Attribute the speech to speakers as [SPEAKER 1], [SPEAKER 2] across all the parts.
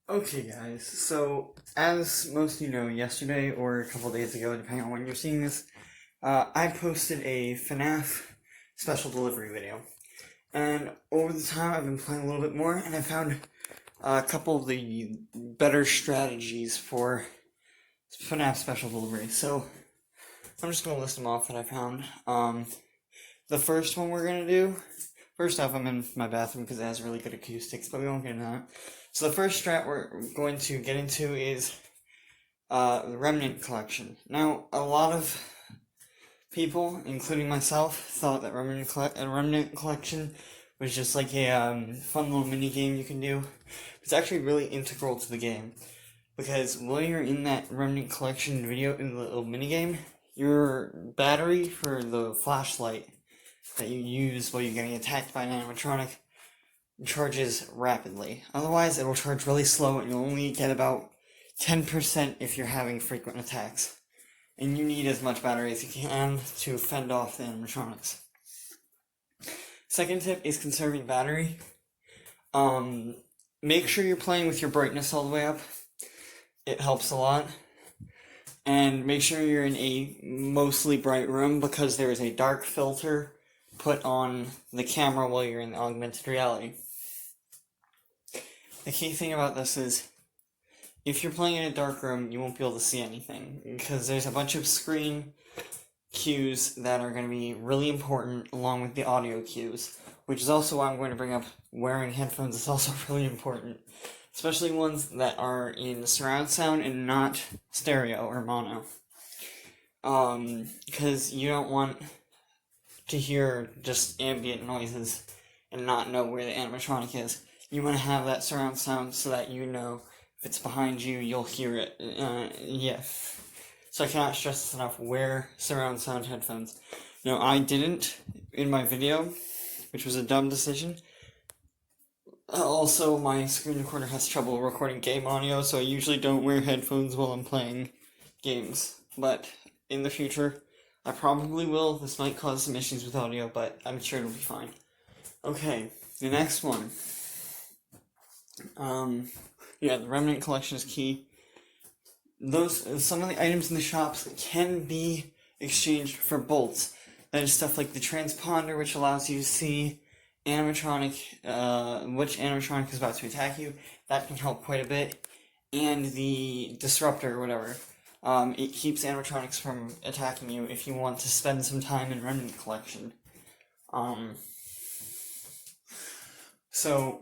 [SPEAKER 1] Okay, guys, so as most of you know, yesterday or a couple days ago, depending on when you're seeing this, I posted a FNAF special delivery video. And over the time, I've been playing a little bit more, and I found a couple of the better strategies for FNAF special delivery. So I'm just going to list them off that I found. The first one we're going to do, first off, I'm in my bathroom because it has really good acoustics, but we won't get into that. So the first strat we're going to get into is the Remnant Collection. Now, a lot of people, including myself, thought that Remnant Collection was just like a fun little mini game you can do. It's actually really integral to the game, because while you're in that Remnant Collection video in the little mini game, your battery for the flashlight that you use while you're getting attacked by an animatronic charges rapidly. Otherwise, it'll charge really slow, and you'll only get about 10% if you're having frequent attacks. And you need as much battery as you can to fend off the animatronics. Second tip is conserving battery. Make sure you're playing with your brightness all the way up. It helps a lot. And make sure you're in a mostly bright room, because there is a dark filter put on the camera while you're in augmented reality. The key thing about this is, if you're playing in a dark room, you won't be able to see anything, because there's a bunch of screen cues that are going to be really important, along with the audio cues, which is also why I'm going to bring up wearing headphones is also really important, especially ones that are in surround sound and not stereo or mono, because you don't want to hear just ambient noises and not know where the animatronic is. You want to have that surround sound so that you know if it's behind you, you'll hear it. Yeah. So I cannot stress this enough, wear surround sound headphones. No, I didn't in my video, which was a dumb decision. Also, my screen recorder has trouble recording game audio, so I usually don't wear headphones while I'm playing games. But in the future, I probably will. This might cause some issues with audio, but I'm sure it'll be fine. Okay, the next one. The Remnant Collection is key. Some of the items in the shops can be exchanged for bolts. That is stuff like the transponder, which allows you to see which animatronic is about to attack you. That can help quite a bit. And the disruptor, or whatever. It keeps animatronics from attacking you if you want to spend some time in Remnant Collection. So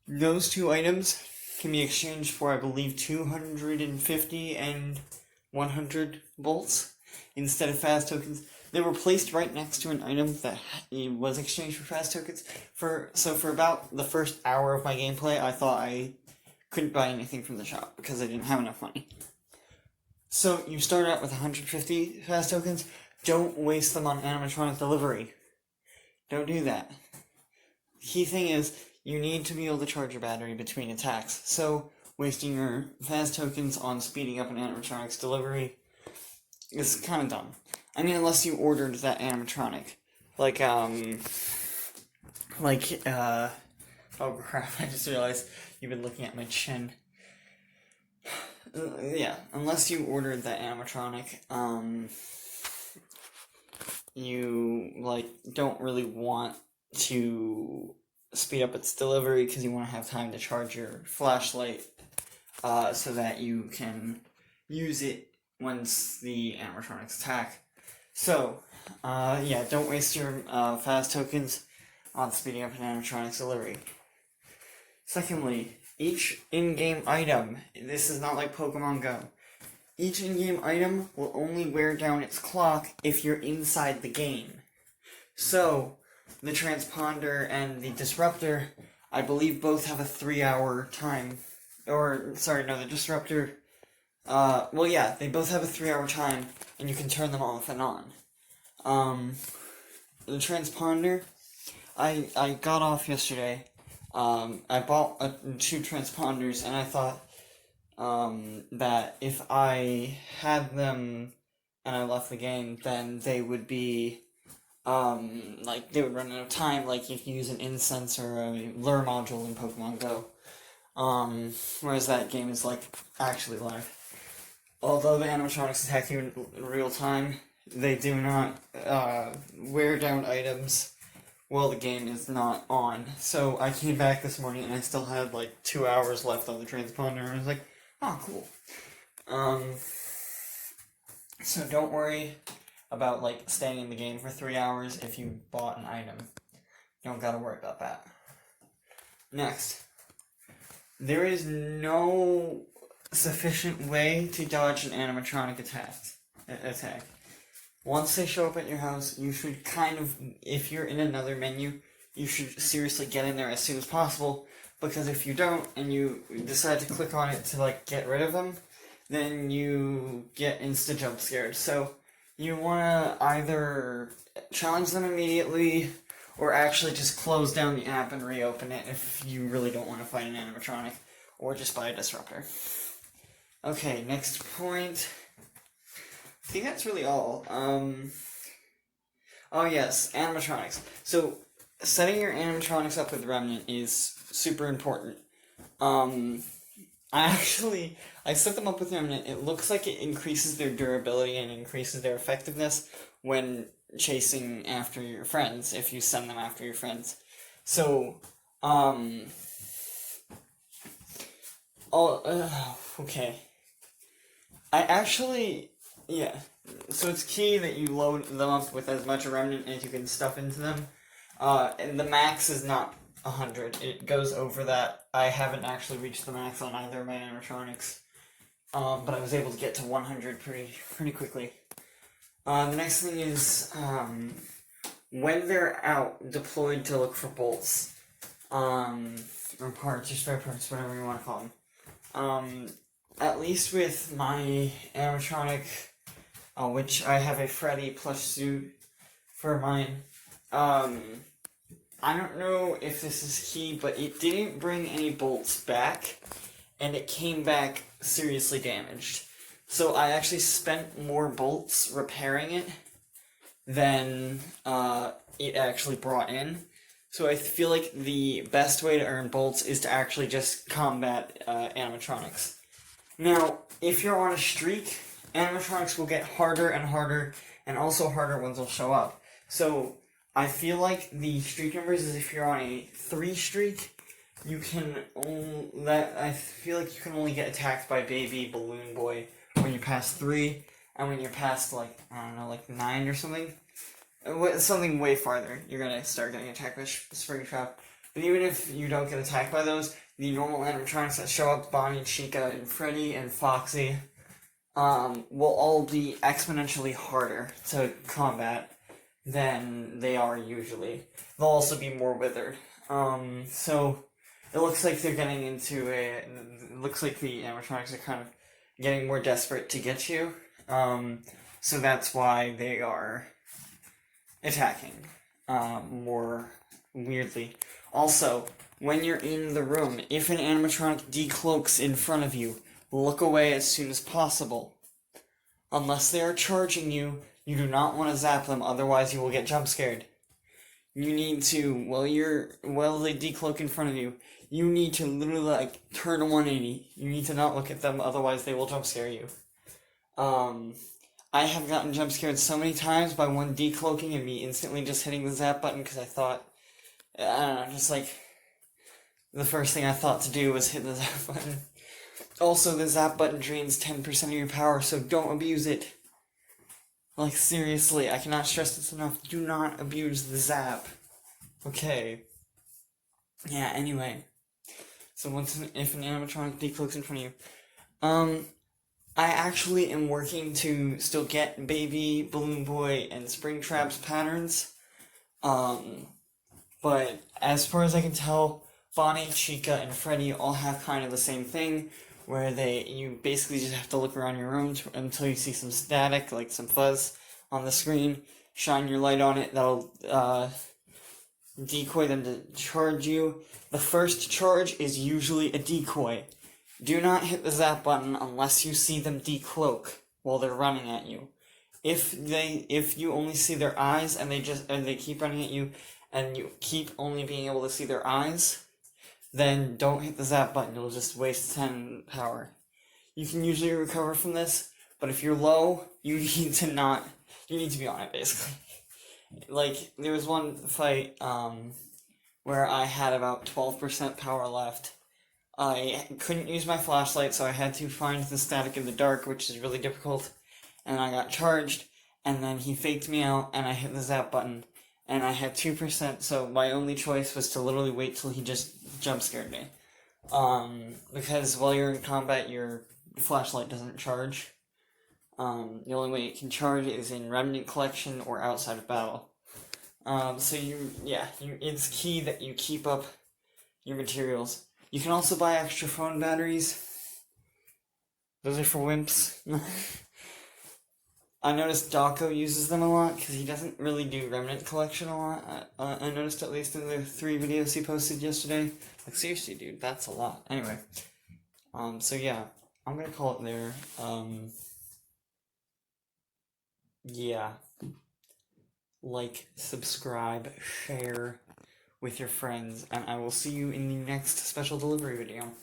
[SPEAKER 1] those two items can be exchanged for, I believe, 250 and 100 bolts instead of fast tokens. They were placed right next to an item that was exchanged for fast tokens. So for about the first hour of my gameplay, I thought I couldn't buy anything from the shop because I didn't have enough money. So you start out with 150 fast tokens. Don't waste them on animatronic delivery. Don't do that. The key thing is, you need to be able to charge your battery between attacks, so wasting your fast tokens on speeding up an animatronic's delivery is kind of dumb. I mean, unless you ordered that animatronic. Oh crap, I just realized you've been looking at my chin. Yeah, unless you ordered that animatronic, you, don't really want to speed up its delivery because you want to have time to charge your flashlight so that you can use it once the animatronics attack. So, don't waste your fast tokens on speeding up an animatronic's delivery. Secondly, each in-game item, this is not like Pokemon Go, each in-game item will only wear down its clock if you're inside the game. So, the transponder and the disruptor, I believe, both have a 3-hour time. The disruptor, they both have a 3-hour time, and you can turn them off and on. The transponder, I got off yesterday. I bought 2 transponders, and I thought, that if I had them and I left the game, then they would be they would run out of time, like if you use an incense or a lure module in Pokemon Go. Whereas that game is, like, actually live. Although the animatronics attack you in real time, they do not, wear down items while the game is not on. So I came back this morning and I still had, like, 2 hours left on the transponder, and I was like, oh, cool. So don't worry about, like, staying in the game for 3 hours if you bought an item. You don't gotta worry about that. Next. There is no sufficient way to dodge an animatronic attack. Once they show up at your house, you should kind of, if you're in another menu, you should seriously get in there as soon as possible, because if you don't, and you decide to click on it to, like, get rid of them, then you get insta-jump scared. So, you wanna either challenge them immediately, or actually just close down the app and reopen it if you really don't want to fight an animatronic, or just buy a disruptor. Okay, next point. I think that's really all. Oh yes, animatronics. So, setting your animatronics up with Remnant is super important. I set them up with Remnant. It looks like it increases their durability and increases their effectiveness when chasing after your friends, if you send them after your friends. So, okay. So it's key that you load them up with as much Remnant as you can stuff into them. And the max is not 100. It goes over that. I haven't actually reached the max on either of my animatronics. But I was able to get to 100 pretty quickly. The next thing is, when they're out, deployed to look for bolts, or parts, or spare parts, whatever you want to call them. At least with my animatronic, which I have a Freddy plush suit for mine, I don't know if this is key, but it didn't bring any bolts back, and it came back seriously damaged. So I actually spent more bolts repairing it than it actually brought in. So I feel like the best way to earn bolts is to actually just combat animatronics. Now, if you're on a streak, animatronics will get harder and harder, and also harder ones will show up. So I feel like the streak numbers is if you're on a 3 streak, you can only get attacked by Baby Balloon Boy when you pass 3, and when you're past, like, I don't know, like 9 or something, something way farther, you're gonna start getting attacked by Springtrap. But even if you don't get attacked by those, the normal animatronics that show up, Bonnie, Chica, and Freddy, and Foxy, will all be exponentially harder to combat than they are usually. They'll also be more withered. So it looks like they're getting into it looks like the animatronics are kind of getting more desperate to get you. So that's why they are attacking, more weirdly. Also, when you're in the room, if an animatronic decloaks in front of you, look away as soon as possible. Unless they are charging you, you do not want to zap them, otherwise you will get jump scared. You need to, while they decloak in front of you, you need to literally, like, turn a 180. You need to not look at them, otherwise they will jump scare you. I have gotten jump scared so many times by one decloaking and me instantly just hitting the zap button because I thought, I don't know, just like, the first thing I thought to do was hit the zap button. Also, the zap button drains 10% of your power, so don't abuse it. Like, seriously, I cannot stress this enough. Do not abuse the zap. Okay. Yeah, anyway. So if an animatronic decloaks in front of you, I actually am working to still get Baby, Balloon Boy, and Springtrap's patterns. But as far as I can tell, Bonnie, Chica, and Freddy all have kind of the same thing, where you basically just have to look around your room until you see some static, like some fuzz on the screen, shine your light on it, that'll decoy them to charge you. The first charge is usually a decoy. Do not hit the zap button unless you see them decloak while they're running at you. If you only see their eyes and they keep running at you, and you keep only being able to see their eyes, then don't hit the zap button, you'll just waste 10 power. You can usually recover from this, but if you're low, you need to be on it, basically. Like, there was one fight, where I had about 12% power left. I couldn't use my flashlight, so I had to find the static in the dark, which is really difficult, and I got charged, and then he faked me out, and I hit the zap button, and I had 2%, so my only choice was to literally wait till he just jump scared me. Because while you're in combat, your flashlight doesn't charge. The only way it can charge is in remnant collection or outside of battle. So it's key that you keep up your materials. You can also buy extra phone batteries. Those are for wimps. I noticed Daco uses them a lot, because he doesn't really do remnant collection a lot. I noticed, at least in the 3 videos he posted yesterday. Like, seriously, dude, that's a lot. Anyway. So yeah, I'm gonna call it there. Yeah. Like, subscribe, share with your friends, and I will see you in the next special delivery video.